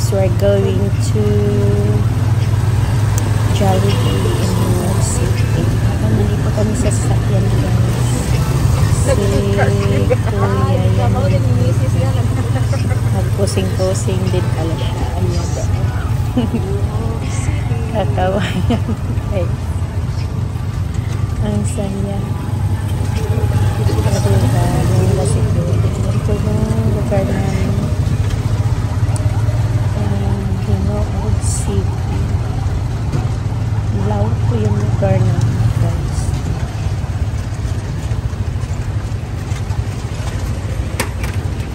guys, we're going to Jollibee in New York City. Nandito kami sa sasakyan guys. Si Kuya yan. Nagpusing-pusing din pala siya. Ayan. Kakawayan guys. Ang saya. Ito yung lugar namin. Hinood City. Law ko yung lugar namin guys.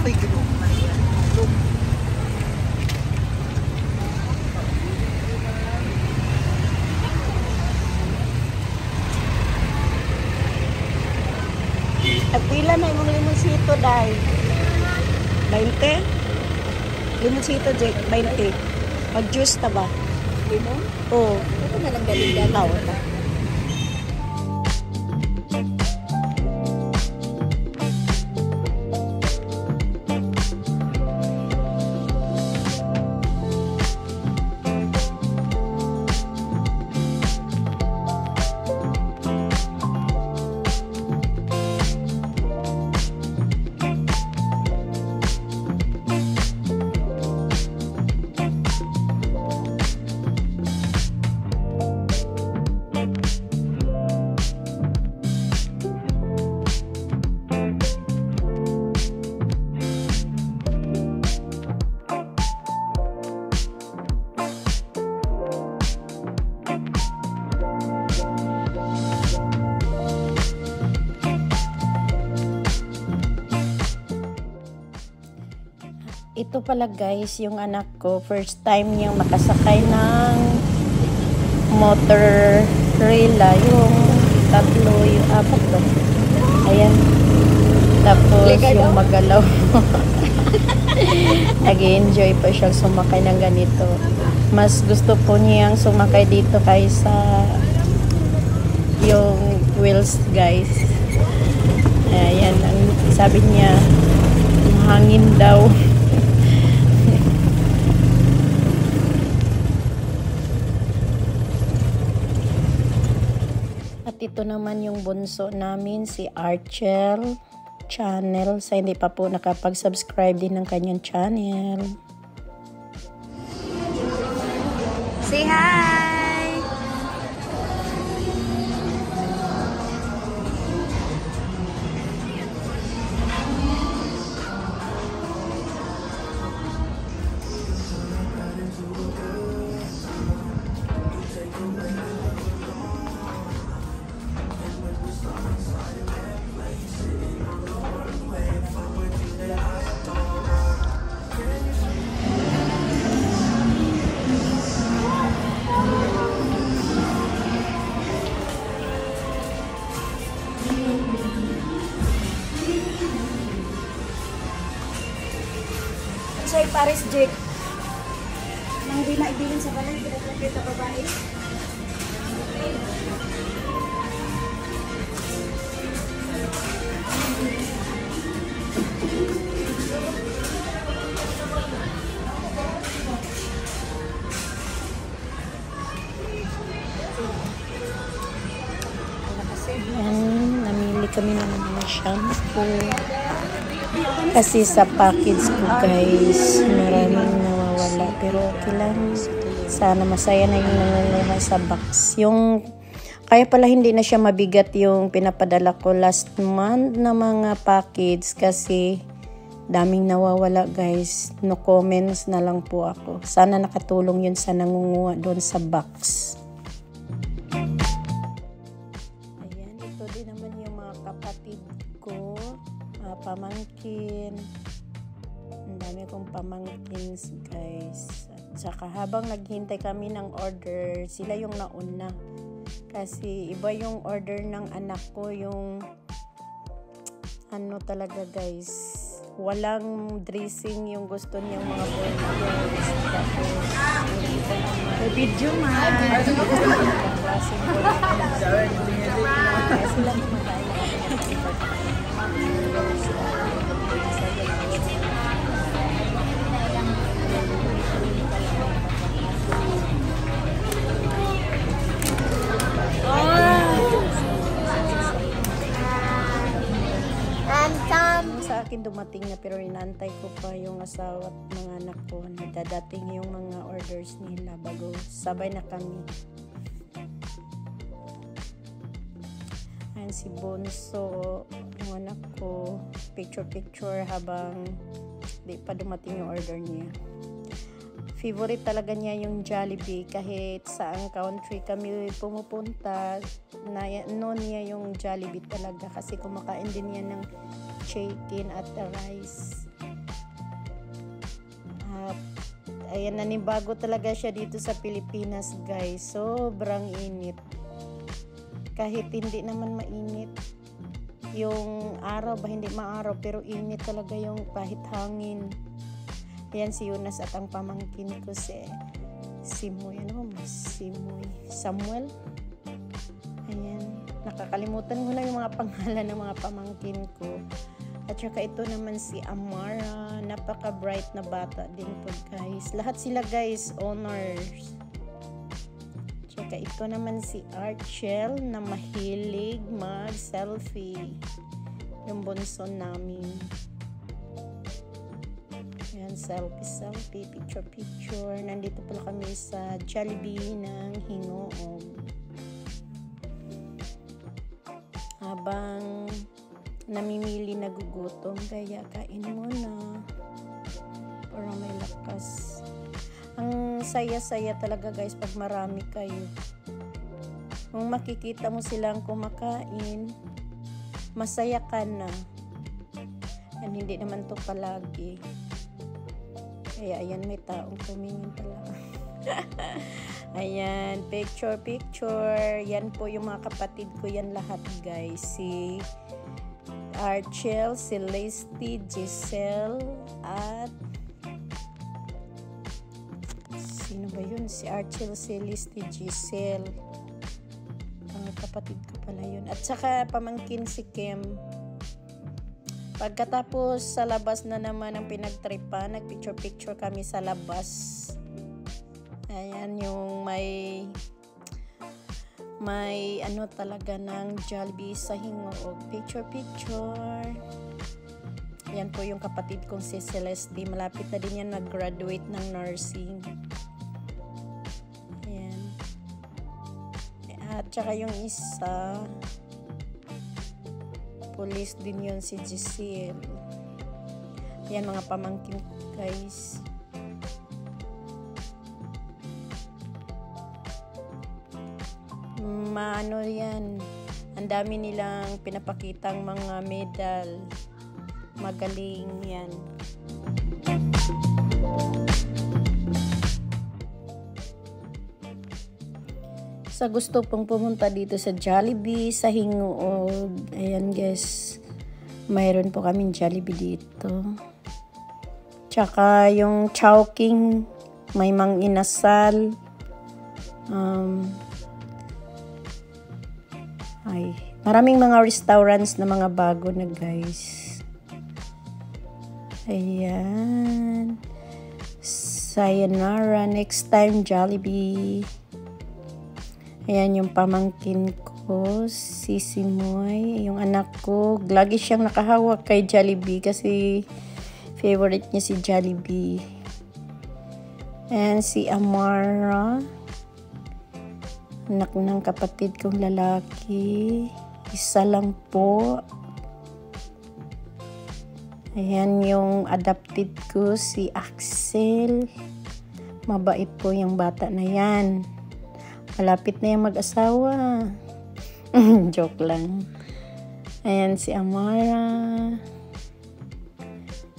Ay, gano'n man yan. Pila na yung limonsito dahil 20? Limonsito, Jake, 20. Mag-juice na ba? Limon? Oo. Ito na lang galing-galing. Tawag na. Ito pala guys, yung anak ko, first time niyang makasakay ng motorilla, yung tatlo, yung apat ba? Ayan. Tapos yung magalaw. Nag-enjoy pa siyang sumakay ng ganito. Mas gusto po niyang sumakay dito kaysa yung wheels guys. Ayan, ang sabi niya, hangin daw. At ito naman yung bunso namin, si Archel channel. Sa hindi pa po nakapag-subscribe din ng kanyang channel. Say hi! Say Paris Jake. Nang di na ibilin sa balay, kita babae. Yan, namili kami ng mga shampoo. Kasi sa package ko guys, maraming nawawala. Pero okay lang. Sana masaya na yung nangunguha sa box. Yung, kaya pala hindi na siya mabigat yung pinapadala ko last month na mga package. Kasi daming nawawala guys. No comments na lang po ako. Sana nakatulong yun sa nangunguha doon sa box. Ayan, ito din naman yung mga kapatid ko. Pamangkin. Ang dami kong pamangkins guys. At saka habang naghintay kami ng order, sila yung nauna. Kasi iba yung order ng anak ko, yung ano talaga guys, walang dressing yung gusto niyang mga burgers. Tapos video man. Kaya sila kumakain. akin dumating na, pero inaantay ko pa yung asawa at mga anak ko na dadating yung mga orders nila bago sabay na kami. Ayan si Bonso, yung anak ko, picture habang di pa dumating yung order niya. Favorite talaga niya yung Jollibee, kahit saang country kami pumupunta, noon niya yung Jollibee talaga kasi kumakain din niya ng chicken at rice. At ayan, nanibago talaga siya dito sa Pilipinas guys, sobrang init. Kahit hindi naman mainit yung araw ba, hindi maaraw, pero init talaga yung kahit hangin. Ayan si Jonas at ang pamangkin ko si Simoy, Samuel. Ayan, nakakalimutan ko na yung mga pangalan ng mga pamangkin ko. At saka ito naman si Amara, napaka bright na bata din to guys. Lahat sila guys honors. Tsaka ito naman si Archel na mahilig mag selfie, yung bunso namin. Ayan, selfie, picture. Nandito pala kami sa Jollibee ng Hingoog. Habang namimili, nagugutom, kaya kain muna para may lakas. Ang saya-saya talaga guys pag marami kayo. Kung makikita mo silang kumakain, masaya ka na. And hindi naman to palagi. Kaya ayan, may taong tumingin pala. Ayan, picture. Yan po yung mga kapatid ko yan lahat guys. Si Archel, si Leslie, Giselle, at sino ba yun? Si Archel, si Leslie, Giselle. Ang kapatid ko pala yun. At saka pamangkin si Kim. Pagkatapos sa labas na naman ang pinagtripan, nagpicture kami sa labas. Ayan, yung may ano talaga ng Jollibee sa Hingoog. Picture. Ayan po yung kapatid kong si Celeste. Malapit na din yan nag-graduate ng nursing. Ayan. At saka yung isa, police din yun, si Giselle. Yan mga pamangkin guys. Maano yan, ang dami nilang pinapakitang mga medal. Magaling yan. Sa gusto pong pumunta dito sa Jollibee sa Hingoog, ayan guys, mayroon po kaming Jollibee dito. Tsaka yung Chowking, may mang inasal, maraming mga restaurants na mga bago na guys. Ayan, sayonara, next time Jollibee. Ayan yung pamangkin ko, si Simoy, yung anak ko. Lagi siyang nakahawak kay Jollibee kasi favorite niya si Jollibee. And si Amara, anak ng kapatid kong lalaki. Isa lang po. Ayan yung adopted ko, si Axel. Mabait po yung bata na yan. Malapit na yung mag-asawa. Joke lang. Ayan si Amara.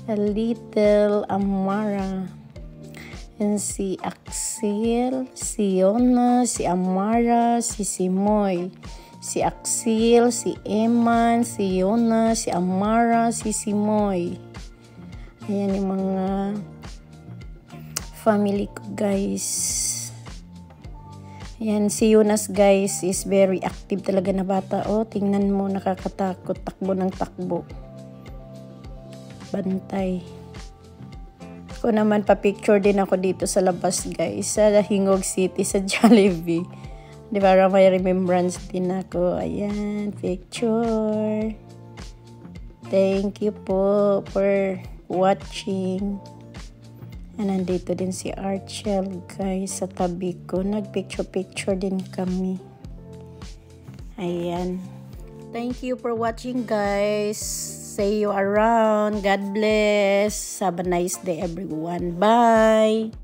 A little Amara. Ayan si Axel, si Yona, si Amara, si Simoy. Si Axel, si Eman, si Yona, si Amara, si Simoy. Ayan yung mga family ko guys. Ayan, si Jonas guys is very active talaga na bata. Oh, tingnan mo, nakakatakot. Takbo ng takbo. Bantay. Ako naman, pa-picture din ako dito sa labas guys. Sa Hingoog City, sa Jollibee. Di ba, may remembrance din ako. Ayan, picture. Thank you po for watching. And nandito din si Archel guys sa tabi ko. Nagpicture-picture din kami. Ayan. Thank you for watching guys. See you around. God bless. Have a nice day everyone. Bye.